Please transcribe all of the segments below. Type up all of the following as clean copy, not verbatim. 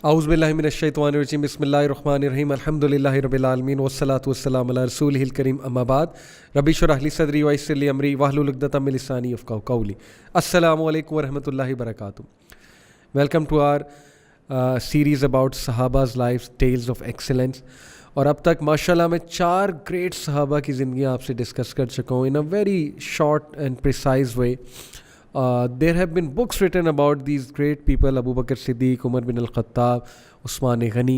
اعوذ باللہ من الشیطان الرجیم بسم اللہ الرحمن الرحیم الحمدللہ رب العالمین والصلاة والسلام علی رسولہ الکریم اما بعد رب اشرح لی صدری ویسر لی امری واحلل عقدۃ من لسانی یفقہوا قولی. السلام علیکم ورحمۃ اللہ وبرکاتہ. Welcome to our series about صحابہ's لائف ٹیلز آف ایکسلنس. اور اب تک ماشاءاللہ میں 4 گریٹ صحابہ کی زندگیاں آپ سے ڈسکس کر چکا ہوں in a very short and precise way. There have been books written about these great people: Abu Bakr Siddiq, Umar bin al-Khattab, Usman Ghani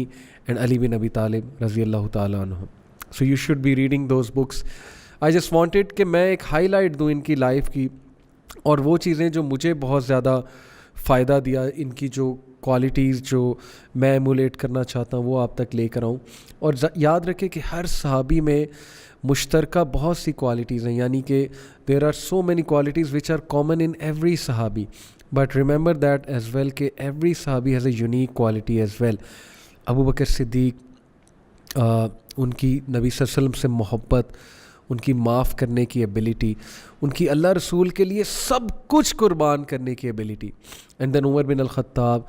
and Ali bin Abi Talib رضی اللہ تعالیٰ عنہ. So you should be reading those books. I just wanted کہ میں ایک high light دوں ان کی life کی اور وہ چیزیں جو مجھے بہت زیادہ فائدہ دیا، ان کی جو کوالٹیز جو میں ایمولیٹ کرنا چاہتا ہوں وہ آپ تک لے کر آؤں. اور یاد رکھیں کہ ہر صحابی میں مشترکہ بہت سی کوالٹیز ہیں، یعنی کہ there are so many qualities which are common in every صحابی، but remember that as well کہ ایوری صحابی has a unique quality as well. Abu Bakr Siddiq, ان کی نبی صلی اللہ علیہ وسلم سے محبت، ان کی معاف کرنے کی ایبیلٹی، ان کی اللہ رسول کے لیے سب کچھ قربان کرنے کی ایبیلٹی. اینڈ دین عمر بن الخطاب،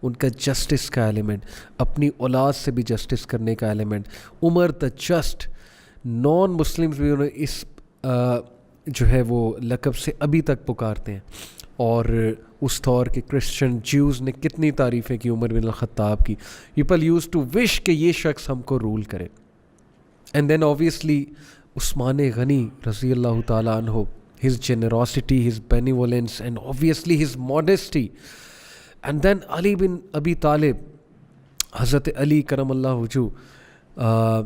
ان کا جسٹس کا ایلیمنٹ، اپنی اولاد سے بھی جسٹس کرنے کا ایلیمنٹ. عمر دا جسٹ، نان مسلمز بھی انہیں اس جو ہے وہ لقب سے ابھی تک پکارتے ہیں. اور اس دور کے کرسچن جیوز نے کتنی تعریفیں کی عمر بن الخطاب کی. پیپل یوز ٹو وش کہ یہ شخص ہم کو رول کرے. اینڈ دین اوبیسلی عثمان غنی رضی اللہ تعالیٰ عنہ، his generosity, his benevolence and obviously his modesty. And then Ali bin Abi Talib، حضرت علی کرم اللہ وجہہ،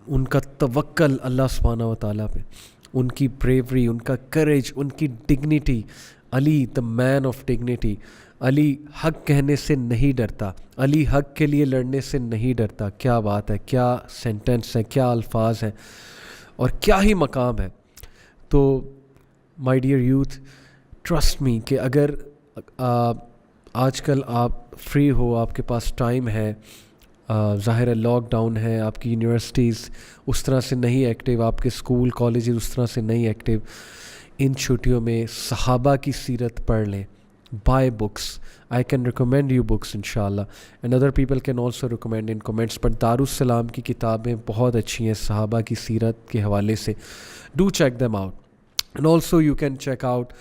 ان کا توکل اللہ سبحانہ و تعالیٰ پہ، ان کی بریوری، ان کا کریج، ان کی dignity. Ali the man of dignity. Ali حق کہنے سے نہیں ڈرتا، علی حق کے لیے لڑنے سے نہیں ڈرتا. کیا بات ہے، کیا سینٹنس ہے، کیا الفاظ ہیں اور کیا ہی مقام ہے. تو my dear youth, trust me کہ اگر آج کل آپ فری ہو، آپ کے پاس ٹائم ہے، ظاہر ہے لاک ڈاؤن ہے، آپ کی یونیورسٹیز اس طرح سے نہیں ایکٹیو، آپ کے اسکول کالجز اس طرح سے نہیں ایکٹیو، ان چھٹیوں میں صحابہ کی سیرت پڑھ لیں. By books, I can recommend you books انشاءاللہ، and other people can also recommend in comments. But Darussalam کی کتابیں بہت اچھی ہیں صحابہ کی سیرت کے حوالے سے. Do check them out. And also you can check out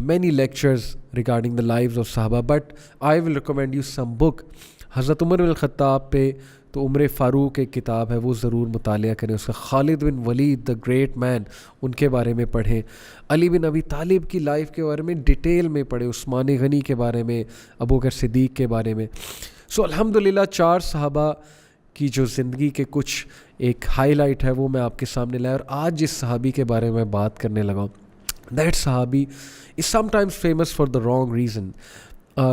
many lectures regarding the lives of Sahaba, but I will recommend you some book. حضرت عمر بن الخطاب پہ تو عمر فاروق ایک کتاب ہے، وہ ضرور مطالعہ کریں اس کا. خالد بن ولید دا گریٹ مین، ان کے بارے میں پڑھیں. علی بن ابی طالب کی لائف کے بارے میں ڈیٹیل میں پڑھیں. عثمان غنی کے بارے میں، ابو بکر صدیق کے بارے میں. سو الحمدللہ 4 صحابہ کی جو زندگی کے کچھ ایک ہائی لائٹ ہے وہ میں آپ کے سامنے لایا. اور آج جس صحابی کے بارے میں بات کرنے لگا ہوں، دیٹ صحابی is sometimes famous for the wrong reason.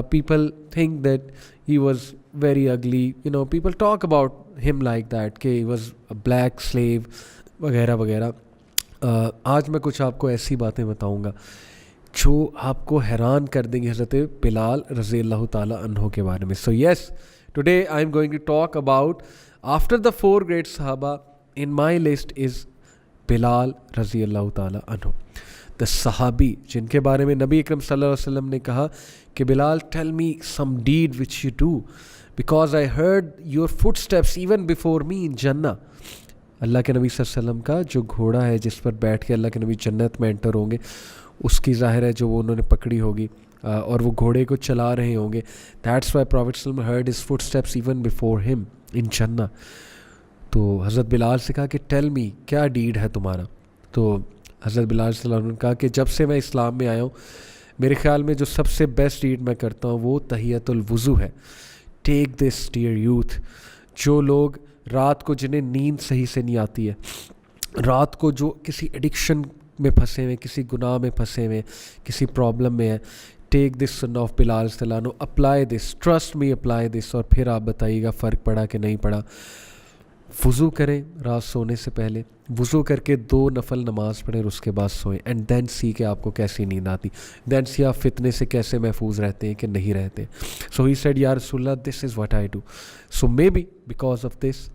People think that he was very ugly, people talk about him like that کہ ہی واز بلیک سلیو وغیرہ وغیرہ. آج میں کچھ آپ کو ایسی باتیں بتاؤں گا جو آپ کو حیران کر دیں گے حضرت بلال رضی اللہ تعالیٰ عنہ کے بارے میں. سو یس، today I am going to talk about, after the 4 great Sahaba, in my list is Bilal رضی اللہ تعالیٰ عنہ. the صحابی جن کے بارے میں نبی اکرم صلی اللہ علیہ وسلم نے کہا کہ بلال tell me some deed which you do because I heard your footsteps even before me in Jannah. اللہ کے نبی صلی اللہ علیہ وسلم کا جو گھوڑا ہے جس پر بیٹھ کے اللہ کے نبی جنت میں انٹر ہوں گے، اس کی ظاہر ہے جو وہ انہوں نے پکڑی ہوگی اور وہ گھوڑے کو چلا رہے ہوں گے. دیٹس وائی پروفیٹ صلی اللہ علیہ وسلم heard his footsteps even before him in Jannah. تو حضرت بلال سے کہا کہ ٹیل می کیا ڈیڈ ہے تمہارا. تو حضرت بلال صلی اللہ علیہ وسلم نے کہا کہ جب سے میں اسلام میں آیا ہوں، میرے خیال میں جو سب سے بیسٹ ڈیڈ میں کرتا ہوں وہ تحیۃ الوضو ہے. ٹیک دس ڈیئر یوتھ. جو لوگ رات کو جنہیں نیند صحیح سے نہیں آتی ہے، رات کو جو کسی ایڈکشن میں پھنسے ہوئے، کسی گناہ میں پھنسے ہوئے، کسی پرابلم میں ہے، ٹیک دس سن آف بلال صلی اللہ عنہ، apply this, trust me apply this, اور پھر آپ بتائیے گا فرق پڑا کہ نہیں پڑا. وضو کریں رات سونے سے پہلے، وضو کر کے 2 نفل نماز پڑھیں اور اس کے بعد سوئیں. اینڈ دین سی کہ آپ کو کیسی نیند آتی، دین سی آپ فتنے سے کیسے محفوظ رہتے ہیں کہ نہیں رہتے. سو ہی سیڈ یا رسول اللہ this is what I do. So maybe because of this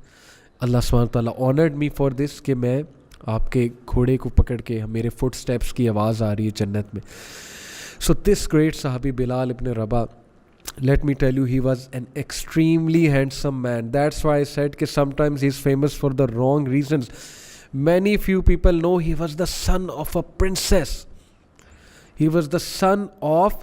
اللہ سبحانہ تعالیٰ آنرڈ می فار دس کہ میں آپ کے گھوڑے کو پکڑ کے میرے فٹ اسٹیپس کی آواز آ رہی ہے جنت میں. سو دس گریٹ صحابی بلال ابن رباح let me tell you, he was an extremely handsome man. That's why I said that sometimes he's famous for the wrong reasons. Many few people know he was the son of a princess. He was the son of,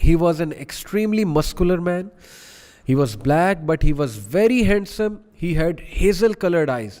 He was an extremely muscular man. He was black, but he was very handsome. He had hazel colored eyes.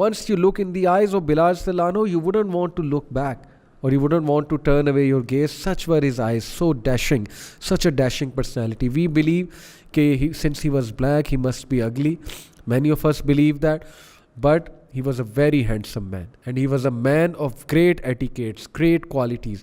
once you look in the eyes of Bilal sallallahu anhu, you wouldn't want to look back, or you wouldn't want to turn away your gaze. Such were his eyes, so dashing, such a dashing personality. We believe that since he was black, he must be ugly. Many of us believe that, but he was a very handsome man, and he was a man of great etiquettes, great qualities.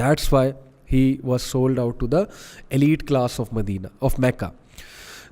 That's why he was sold out to the elite class of Medina, of Mecca.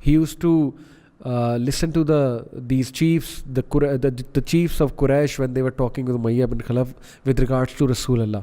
he used to listen to these chiefs, the chiefs of Quraysh, when they were talking with Umayya bin Khalaf with regards to Rasulullah.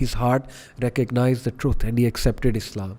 his heart recognized the truth and he accepted Islam.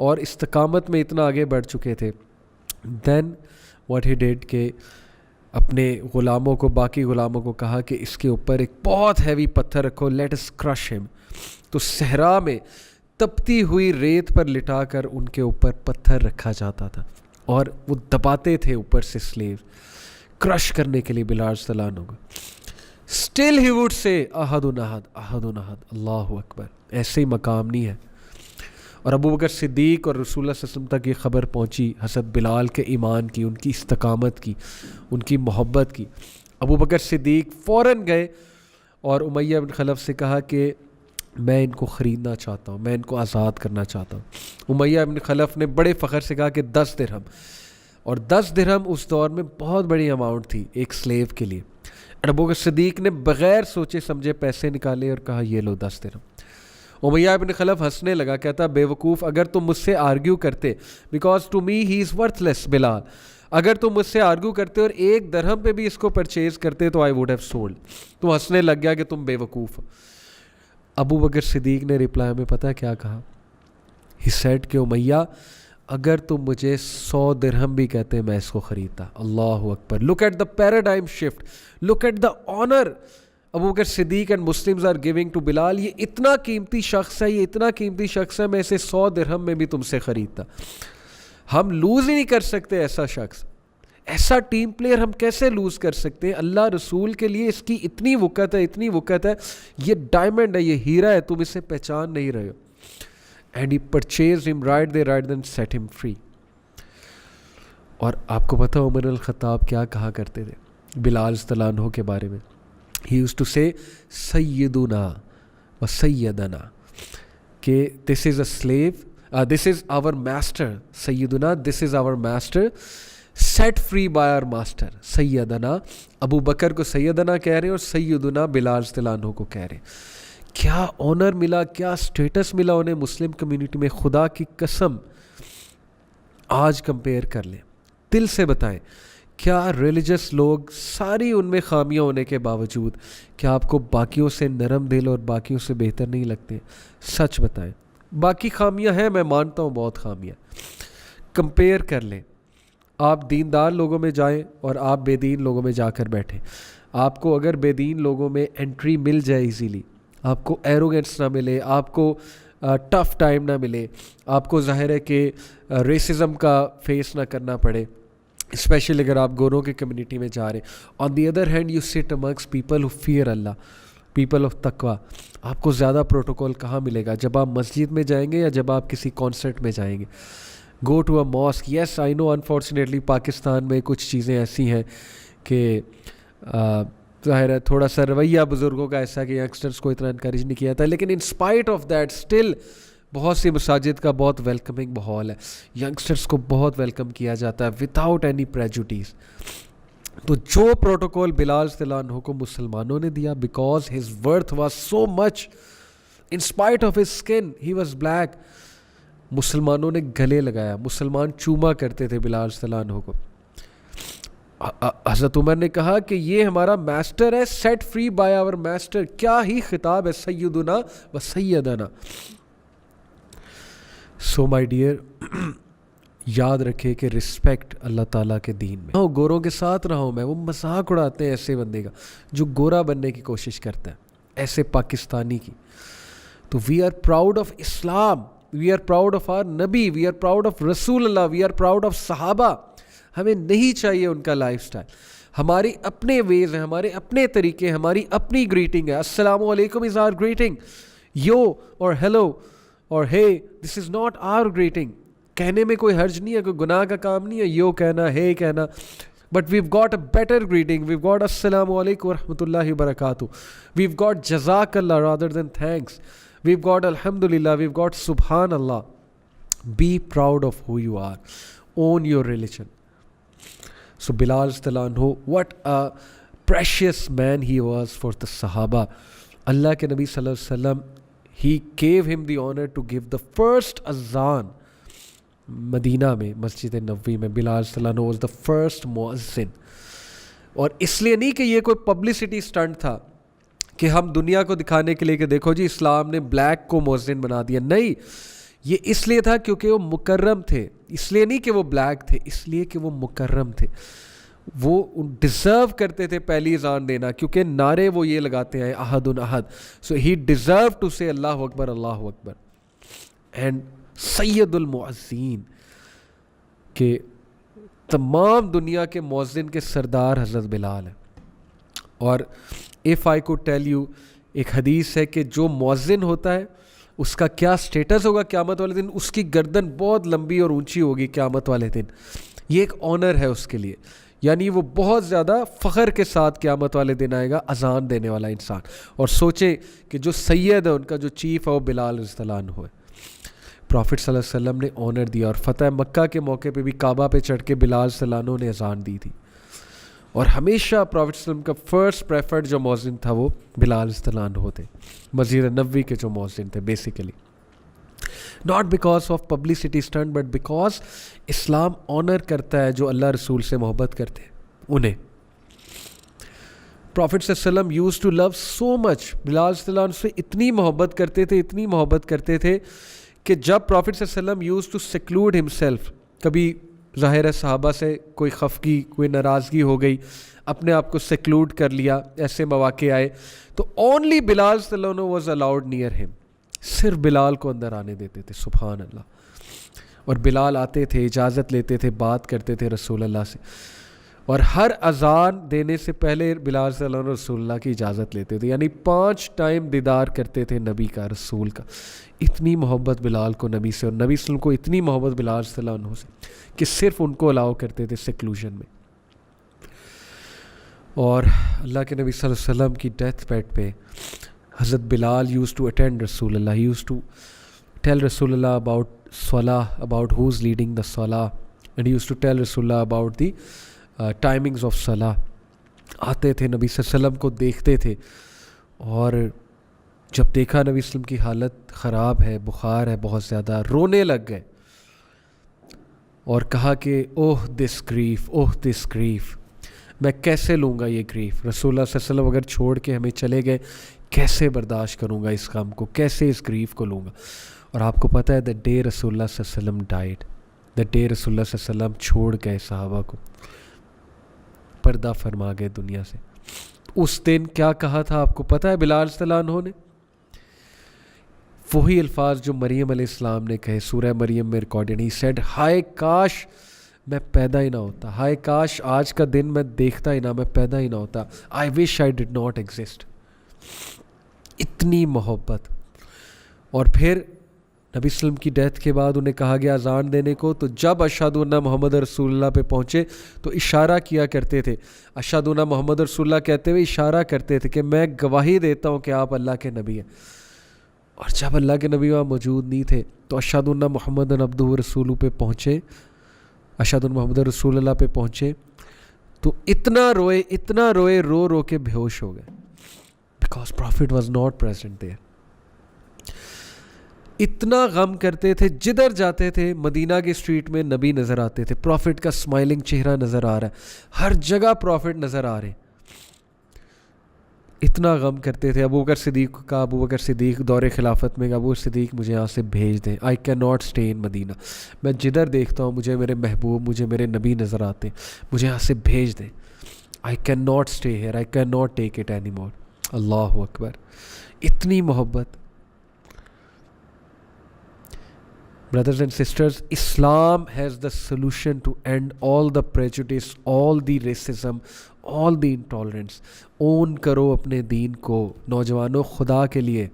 اور استقامت میں اتنا آگے بڑھ چکے تھے. دین what he did کہ اپنے غلاموں کو, باقی غلاموں کو کہا کہ اس کے اوپر ایک بہت ہیوی پتھر رکھو, لیٹ اس کرش ہم. تو صحرا میں تپتی ہوئی ریت پر لٹا کر ان کے اوپر پتھر رکھا جاتا تھا اور وہ دباتے تھے اوپر سے سلیو, کرش کرنے کے لیے بلال رضی اللہ عنہ کو. اسٹل ہی وڈ سے احد احد احد احد, اللہ اکبر. ایسے ہی مقام نہیں ہے. اور ابو بکر صدیق اور رسول اللہ صلی اللہ علیہ وسلم تک یہ خبر پہنچی حضرت بلال کے ایمان کی, ان کی استقامت کی, ان کی محبت کی. ابو بکر صدیق فوراً گئے اور امیہ بن خلف سے کہا کہ میں ان کو خریدنا چاہتا ہوں, میں ان کو آزاد کرنا چاہتا ہوں. امیہ بن خلف نے بڑے فخر سے کہا کہ 10 درہم, اور 10 درہم اس دور میں بہت بڑی اماؤنٹ تھی ایک سلیو کے لیے. ابو بکر صدیق نے بغیر سوچے سمجھے پیسے نکالے اور کہا یہ لو 10 درہم. امیہ بن خلف ہنسنے لگا, کہتا بے وقوف, اگر تم مجھ سے آرگیو کرتے, because to me he is worthless Bilal, اگر تم مجھ سے آرگیو کرتے اور 1 درہم پہ بھی اس کو پرچیز کرتے تو آئی ووڈ ہیو سولڈ. تو ہنسنے لگ گیا کہ تم بے وقوف ہو. ابو بکر صدیق نے رپلائی میں پتہ کیا کہا؟ ہی سیڈ کہ امیہ اگر تم مجھے 100 درہم بھی کہتے میں اس کو خریدتا. اللہ اکبر. Look at the paradigm shift, look at the honour Abu Bakr Siddiq and Muslims are giving to Bilal. یہ اتنا قیمتی شخص ہے, یہ اتنا قیمتی شخص ہے, میں اسے 100 درہم میں بھی تم سے خریدتا. ہم لوز ہی نہیں کر سکتے ایسا شخص, ایسا ٹیم پلیئر ہم کیسے لوز کر سکتے ہیں؟ اللہ رسول کے لیے اس کی اتنی وقت ہے, اتنی وقت ہے, یہ ڈائمنڈ ہے, یہ ہیرا ہے, تم اسے پہچان نہیں رہے ہو. اینڈ ہی پرچیز ہم رائٹ دے رائٹ دین سیٹ ہم فری. اور آپ کو پتہ عمر الخطاب کیا کہا کرتے تھے بلال رضی اللہ عنہ کے بارے میں؟ ہی یوزڈ ٹو سے سیدنا و سیدنا, کہ دس از اے sleeve, this is our master. سیدنا, this is our master, set free by our master. سیدنا, ابو بکر کو سیدنا کہہ رہے ہیں اور سیدنا بلال رضی اللہ عنہ کو کہہ رہے ہیں. کیا آنر ملا, کیا سٹیٹس ملا انہیں مسلم کمیونٹی میں. خدا کی قسم آج کمپیئر کر لیں, دل سے بتائیں, کیا ریلیجس لوگ ساری ان میں خامیاں ہونے کے باوجود کیا آپ کو باقیوں سے نرم دل اور باقیوں سے بہتر نہیں لگتے؟ سچ بتائیں. باقی خامیاں ہیں, میں مانتا ہوں بہت خامیاں. کمپیئر کر لیں. آپ دیندار لوگوں میں جائیں اور آپ بے دین لوگوں میں جا کر بیٹھیں. آپ کو اگر بے دین لوگوں میں انٹری مل جائے ایزیلی, آپ کو ایروگنس نہ ملے, آپ کو ٹف ٹائم نہ ملے, آپ کو ظاہر ہے کہ ریسزم کا فیس نہ کرنا پڑے, اسپیشلی اگر آپ گوروں کی کمیونٹی میں جا رہے ہیں. On the other hand you sit amongst people who fear اللہ, پیپل آف تقویٰ. آپ کو زیادہ پروٹوکول کہاں ملے گا؟ جب آپ مسجد میں جائیں گے یا جب آپ کسی کانسرٹ میں جائیں گے. Go to a mask. Yes I know unfortunately Pakistan میں کچھ چیزیں ایسی ہیں کہ ظاہر ہے تھوڑا سا رویہ بزرگوں کا ایسا کہ ینگسٹرز کو اتنا انکریج نہیں کیا تھا, لیکن in spite of that still بہت سی مساجد کا بہت ویلکمنگ ماحول ہے. ینگسٹرز کو بہت ویلکم کیا جاتا ہے وداؤٹ اینی پریجوڈیس. تو جو پروٹوکول بلال رضی اللہ عنہ کو مسلمانوں نے دیا, because his worth was so much in spite of his skin, he was black, مسلمانوں نے گلے لگایا, مسلمان چوما کرتے تھے بلال رضی اللہ عنہ کو. حضرت عمر نے کہا کہ یہ ہمارا ماسٹر ہے, set free by our master. کیا ہی خطاب ہے, سیدنا و سیدنا. سو مائی ڈیئر, یاد رکھے کہ رسپیکٹ اللہ تعالیٰ کے دین میں. گوروں کے ساتھ رہا ہوں میں, وہ مذاق اڑاتے ہیں ایسے بندے کا جو گورا بننے کی کوشش کرتا ہے, ایسے پاکستانی کی. تو we are proud of Islam, we are proud of our نبی, وی آر پراؤڈ آف رسول اللہ, وی آر پراؤڈ آف صحابہ. ہمیں نہیں چاہیے ان کا لائف سٹائل. ہماری اپنے ویز ہیں, ہمارے اپنے طریقے, ہماری اپنی گریٹنگ ہے. السلام علیکم از آر گریٹنگ, یو اور ہیلو اور ہے, دس از ناٹ آر گریٹنگ. کہنے میں کوئی حرج نہیں ہے, کوئی گناہ کا کام نہیں ہے یو کہنا, ہے کہنا. But we've got a better greeting, we've got السلام علیکم ورحمۃ اللہ وبرکاتہ, ویو گاٹ جزاک اللہ rather than thanks, we've got الحمد للہ, ویو گاٹ سبحان اللہ. Be proud of who you are, own your religion. So Bilal رضی اللہ عنہ, what a precious man he was for the Sahaba. اللہ کے نبی صلی اللہ علیہ وسلم, he gave him the honor to give the first azan مدینہ میں, مسجد نبوی میں. بلال رضی اللہ عنہ was the first مؤذن. اور اس لیے نہیں کہ یہ کوئی پبلسٹی سٹنٹ تھا کہ ہم دنیا کو دکھانے کے لیے کہ دیکھو جی اسلام نے بلیک کو مؤذن بنا دیا. نہیں, یہ اس لیے تھا کیونکہ وہ مکرم تھے، اس لیے نہیں کہ وہ بلیک تھے، اس لیے کہ وہ مکرم تھے، وہ ڈیزرو کرتے تھے پہلی اذان دینا، کیونکہ نعرے وہ یہ لگاتے ہیں احد احد، سو ہی ڈیزرو ٹو سے اللہ اکبر اللہ اکبر. اینڈ سید المؤذین کہ تمام دنیا کے مؤذن کے سردار حضرت بلال ہیں. اور if I could tell you، ایک حدیث ہے کہ جو مؤذن ہوتا ہے اس کا کیا سٹیٹس ہوگا قیامت والے دن، اس کی گردن بہت لمبی اور اونچی ہوگی قیامت والے دن. یہ ایک آنر ہے اس کے لیے، یعنی وہ بہت زیادہ فخر کے ساتھ قیامت والے دن آئے گا اذان دینے والا انسان. اور سوچیں کہ جو سید ہے ان کا جو چیف ہے وہ بلال رضی اللہ عنہ ہے. پروفٹ صلی اللہ علیہ وسلم نے آنر دیا، اور فتح مکہ کے موقع پہ بھی کعبہ پہ چڑھ کے بلال صلی اللہ عنہ نے اذان دی تھی. اور ہمیشہ پروفٹ صلی اللہ علیہ وسلم کا فرسٹ پریفرڈ جو مؤذن تھا وہ بلال رضی اللہ عنہ تھے، مسجد نبوی کے جو مؤذن تھے basically. Not because of publicity stunt but because Islam honour کرتا ہے جو اللہ رسول سے محبت کرتے ہیں انہیں. پروفٹ صلی اللہ علیہ وسلم یوز ٹو لو سو مچ، بلال صلی اللہ عنہ سے اتنی محبت کرتے تھے، اتنی محبت کرتے تھے کہ جب پروفٹ صلی اللہ علیہ وسلم یوز ٹو سیکلوڈ ہمسیلف، کبھی ظاہر ہے صحابہ سے کوئی خفگی کوئی ناراضگی ہو گئی، اپنے آپ کو سیکلوڈ کر لیا، ایسے مواقع آئے تو اونلی بلال صلی اللہ علیہ وسلم واز الاؤڈ نیئر ہم، صرف بلال کو اندر آنے دیتے تھے. سبحان اللہ. اور بلال آتے تھے، اجازت لیتے تھے، بات کرتے تھے رسول اللہ سے، اور ہر اذان دینے سے پہلے بلال صلی اللہ علیہ وسلم رسول اللہ کی اجازت لیتے تھے، یعنی 5 ٹائم دیدار کرتے تھے نبی کا، رسول کا. اتنی محبت بلال کو نبی سے، اور نبی صلی اللہ علیہ وسلم کو اتنی محبت بلال صلی اللہ عنہ سے کہ صرف ان کو الاؤ کرتے تھے سیکلوژن میں. اور اللہ کے نبی صلی اللہ علیہ وسلم کی ڈیتھ بیڈ پہ حضرت بلال یوز ٹو اٹینڈ رسول اللہ، یوز ٹو ٹیل رسول اللہ اباؤٹ صلاح، about who is leading the صلاح، اینڈ یوز ٹو ٹیل رسول اللہ اباؤٹ دی ٹائمنگز آف صلاح. آتے تھے نبی صلی اللہ علیہ وسلم کو دیکھتے تھے، اور جب دیکھا نبی صلی اللہ علیہ وسلم کی حالت خراب ہے، بخار ہے بہت زیادہ، رونے لگ گئے اور کہا کہ اوہ دس گریف، اوہ دس گریف، میں کیسے لوں گا یہ گریف. رسول اللہ صلی اللہ علیہ وسلم اگر چھوڑ کے ہمیں چلے گئے، کیسے برداشت کروں گا اس غم کو، کیسے اس گریف کو لوں گا. اور آپ کو پتہ ہے the day رسول اللہ صلی اللہ علیہ وسلم died، the day رسول اللہ صلی اللہ علیہ وسلم چھوڑ گئے صحابہ کو، پردہ فرما گئے دنیا سے، اس دن کیا کہا تھا آپ کو پتہ ہے بلال صلی اللہ عنہ نے؟ وہی الفاظ جو مریم علیہ السلام نے کہے سورہ مریم میں ریکارڈڈ. ہی سیڈ ہائے کاش میں پیدا ہی نہ ہوتا، ہائے کاش آج کا دن میں دیکھتا ہی نہ، میں پیدا ہی نہ ہوتا. آئی وش آئی ڈڈ ناٹ ایگزسٹ. اتنی محبت. اور پھر نبی صلی اللہ علیہ وسلم کی ڈیتھ کے بعد انہیں کہا گیا اذان دینے کو، تو جب اشہد ان محمد رسول اللہ پہ پہنچے تو اشارہ کیا کرتے تھے، اشہد ان محمد رسول اللہ کہتے ہوئے اشارہ کرتے تھے کہ میں گواہی دیتا ہوں کہ آپ اللہ کے نبی ہیں. اور جب اللہ کے نبی وہاں موجود نہیں تھے تو اشہد ان محمد عبدہ رسولہ پہ پہنچے، اشہد ان محمد رسول اللہ پہ پہنچے تو اتنا روئے رو رو کے بے ہوش ہو گئے، because prophet was not present there. اتنا غم کرتے تھے، جدھر جاتے تھے مدینہ کے اسٹریٹ میں نبی نظر آتے تھے، پروفٹ کا اسمائلنگ چہرہ نظر آ رہا ہے، ہر جگہ پروفٹ نظر آ رہے ہیں. اتنا غم کرتے تھے. ابو بکر صدیق کا، ابو بکر صدیق دور خلافت میں، ابو بکر صدیق مجھے یہاں سے بھیج دیں، I can not stay in Medina, میں جدھر دیکھتا ہوں مجھے میرے محبوب، مجھے میرے نبی نظر آتے ہیں، مجھے یہاں سے بھیج دیں، I can not stay here, I can not take it any more. اللہ اکبر. اتنی محبت. Brothers and sisters, Islam has the solution to end all the prejudice, all the racism, all the intolerance. Own کرو اپنے دین کو. نوجوانوں خدا کے لیے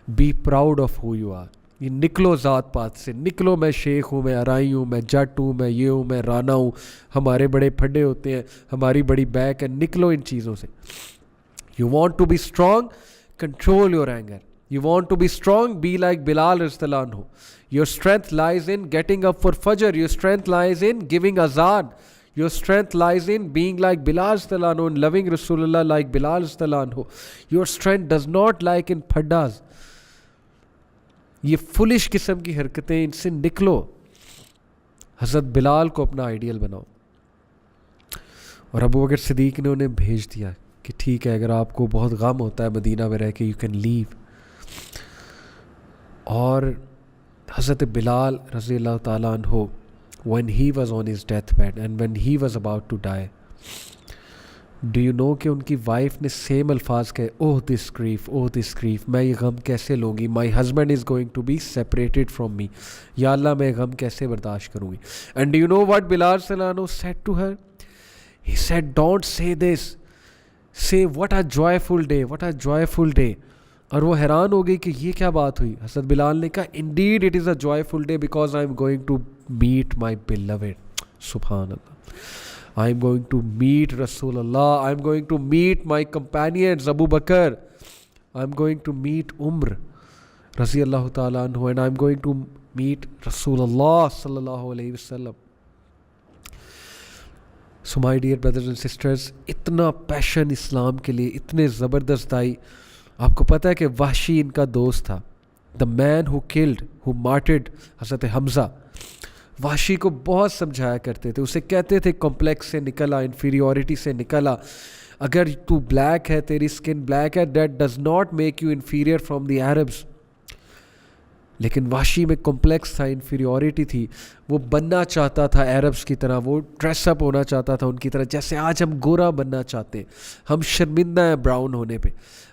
be proud of who you are. یہ نکلو ذات پات سے، نکلو میں شیخ ہوں، میں ارائی ہوں، میں جٹ ہوں، میں یہ ہوں، میں رانا ہوں، ہمارے بڑے پھڈے ہوتے ہیں، ہماری بڑی بیک ہے. نکلو ان چیزوں سے. You want to be strong? Control your anger. You want to be strong? Be like Bilal radhiyallahu anhu. Your strength lies in getting up for Fajr. Your strength lies in giving azan. Your strength lies in being like Bilal radhiyallahu anhu and loving Rasulullah like Bilal radhiyallahu anhu. Your strength does not lie in phaddas. یہ flush قسم کی حرکتیں، ان سے نکلو. حضرت بلال کو اپنا ideal بناؤ. اور ابو بکر صدیق نے انہیں بھیج دیا کہ ٹھیک ہے، اگر آپ کو بہت غم ہوتا ہے مدینہ میں رہ کے، یو کین لیو. اور Hazrat Bilal رضی اللہ تعالیٰ عنہ, when he was on his deathbed and when he was about to die, do you know کہ ان کی وائف نے سیم الفاظ کہے, oh this grief, میں یہ غم کیسے لوں گی, my husband is going to be separated from me, یا اللہ میں غم کیسے برداشت کروں گی. And do you know what Bilal صلی اللہ عنہ said to her? He said, don't say this, say what a joyful day. اور وہ حیران ہو گئی کہ یہ کیا بات ہوئی. حضرت بلال نے کہا, indeed it is a joyful day because I am going to meet my beloved. سبحان اللہ. I am going to meet Rasulullah. I am going to meet my companions Abu Bakr. I am going to meet Umar رضی اللہ تعالیٰ عنہ, and I am going to meet Rasulullah صلی اللہ علیہ وسلم. So my dear brothers and sisters, اتنا پیشن اسلام کے لیے, اتنے زبردست آئی. آپ کو پتہ ہے کہ وحشی ان کا دوست تھا, the man who martyred حضرت حمزہ. وحشی کو بہت سمجھایا کرتے تھے, اسے کہتے تھے کمپلیکس سے نکلا, انفیریورٹی سے نکلا. اگر تو بلیک ہے, تیری سکن بلیک ہے, that does not make you inferior from the Arabs. لیکن وحشی میں کمپلیکس تھا, انفیریورٹی تھی. وہ بننا چاہتا تھا عربس کی طرح, وہ ڈریس اپ ہونا چاہتا تھا ان کی طرح, جیسے آج ہم گورا بننا چاہتے ہیں. ہم شرمندہ ہیں براؤن ہونے پہ.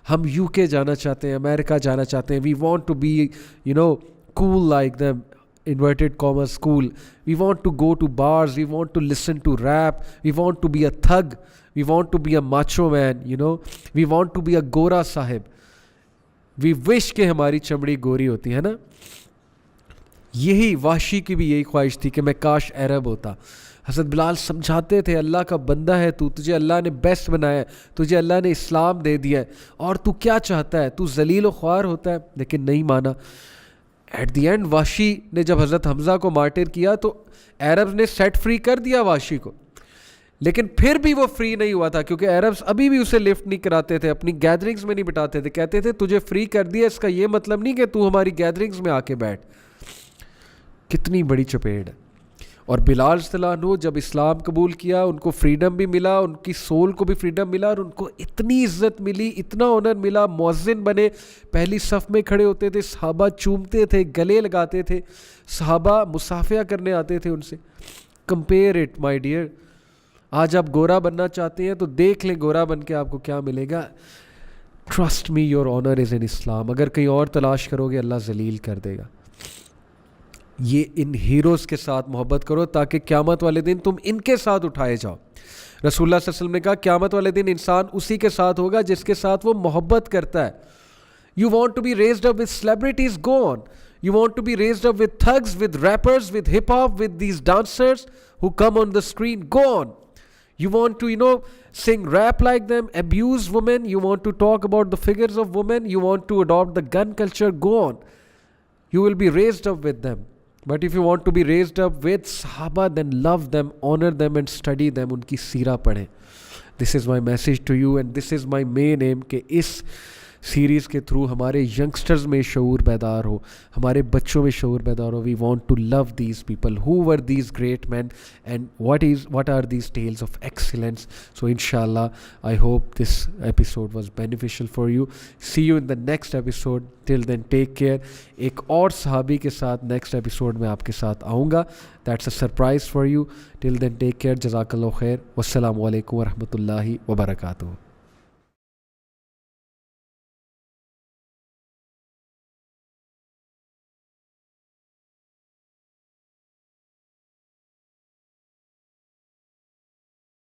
ہم UK جانا چاہتے ہیں, امریکہ جانا چاہتے ہیں. We want to be cool like them, inverted commas cool. We want to go to bars, we want to listen to rap, we want to be a thug, we want to be a macho man, we want to be a gora sahib. We wish کہ ہماری چمڑی گوری ہوتی ہے نا. یہی وحشی کی بھی یہی خواہش تھی کہ میں کاش عرب ہوتا. حضرت بلال سمجھاتے تھے, اللہ کا بندہ ہے تو, تجھے اللہ نے بیسٹ بنایا ہے, تجھے اللہ نے اسلام دے دیا ہے, اور تو کیا چاہتا ہے, تو ذلیل و خوار ہوتا ہے. لیکن نہیں مانا. ایٹ دی اینڈ وحشی نے جب حضرت حمزہ کو مارٹر کیا تو عربز نے سیٹ فری کر دیا وحشی کو, لیکن پھر بھی وہ فری نہیں ہوا تھا, کیونکہ عربز ابھی بھی اسے لفٹ نہیں کراتے تھے, اپنی گیدرنگز میں نہیں بٹھاتے تھے. کہتے تھے تجھے فری کر دیا, اس کا یہ مطلب نہیں کہ تو ہماری گیدرنگز میں آ کے بیٹھ. کتنی بڑی چپیڑ ہے. اور بلال صلی اللہ عنہ جب اسلام قبول کیا, ان کو فریڈم بھی ملا, ان کی سول کو بھی فریڈم ملا, اور ان کو اتنی عزت ملی, اتنا آنر ملا. مؤذن بنے, پہلی صف میں کھڑے ہوتے تھے, صحابہ چومتے تھے, گلے لگاتے تھے, صحابہ مصافحہ کرنے آتے تھے ان سے. Compare it my dear. آج آپ گورا بننا چاہتے ہیں تو دیکھ لیں گورا بن کے آپ کو کیا ملے گا. ٹرسٹ می, یور آنر از ان اسلام. اگر کہیں اور تلاش کرو گے اللہ ذلیل کر دے گا. یہ ان ہیروز کے ساتھ محبت کرو تاکہ قیامت والے دن تم ان کے ساتھ اٹھائے جاؤ. رسول اللہ صلی اللہ علیہ وسلم نے کہا قیامت والے دن انسان اسی کے ساتھ ہوگا جس کے ساتھ وہ محبت کرتا ہے. You want to be raised up with celebrities? Go on. You want to be raised up with thugs, with rappers, with hip hop, with these dancers who come on the screen? Go on. You want to, sing rap like them, abuse women, you want to talk about the figures of women, you want to adopt the gun culture? Go on. You will be raised up with them. But if you want to be raised up with Sahaba, then love them, honor them and study them. ان کی سیرہ پڑھیں. This is my message to you and this is my main aim کہ اس series کے through ہمارے youngsters میں شعور بیدار ہو, ہمارے بچوں میں شعور بیدار ہو. We want to love these people who were these great men and what are these tales of excellence. So inshallah I hope this episode was beneficial for you. See you in the next episode. Till then take care. ایک اور صحابی کے ساتھ next episode میں آپ کے ساتھ آؤں گا. That's a surprise for you. Till then take care. جزاک اللہ خیر. والسلام علیکم ورحمۃ اللہ وبرکاتہ.